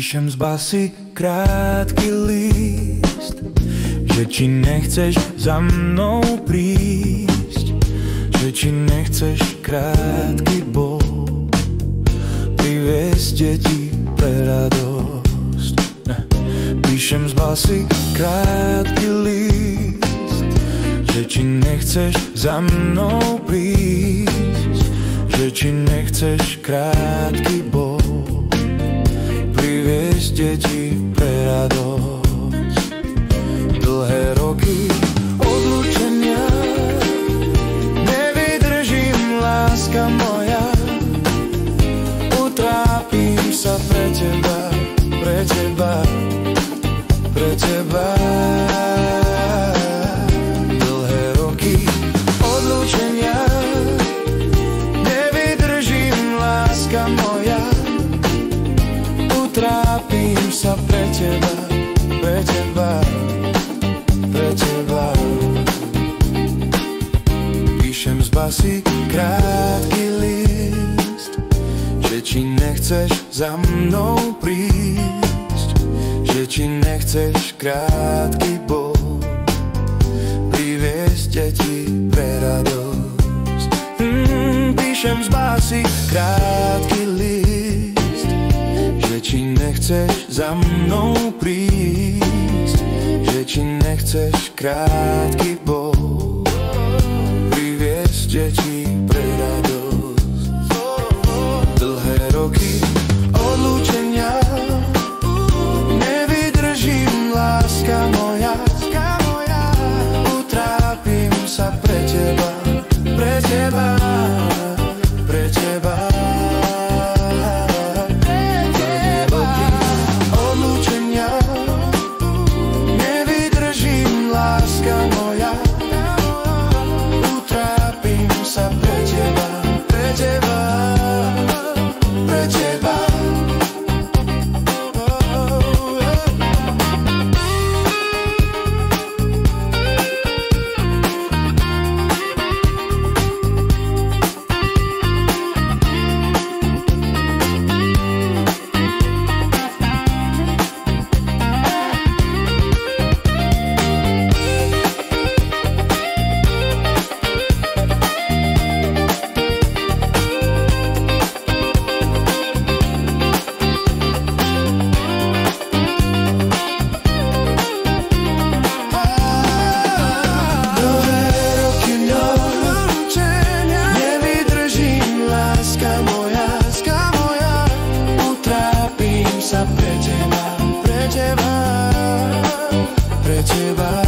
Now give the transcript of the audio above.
Píšem z basy krátky list, že či nechceš za mnou prísť, že či nechceš krátky bol priviesť deti pre radosť. Píšem z basy krátky list, že či nechceš za mnou prísť, že či nechceš krátky bol priviesť deti pre radosť. Dlhé roky odlúčenia nevydržím, láska moja, utrápim sa pre teba, pre teba, pre teba. Dlhé roky odlúčenia nevydržím, láska moja, utrápim sa pre teba, pre teba, pre teba. Píšem z basy krátky list, že či nechceš za mnou prísť, že či nechceš krátky bol priviesť deti pre radosť. Píšem z basy krátky list, že či nechceš za mnou prísť, že či nechceš krátky bol priviesť deti pre radosť. Dlhé roky odlúčenia nevydržím, láska moja, utrápim sa pre teba, pre teba, pre teba. Pre teba, pre teba, pre teba.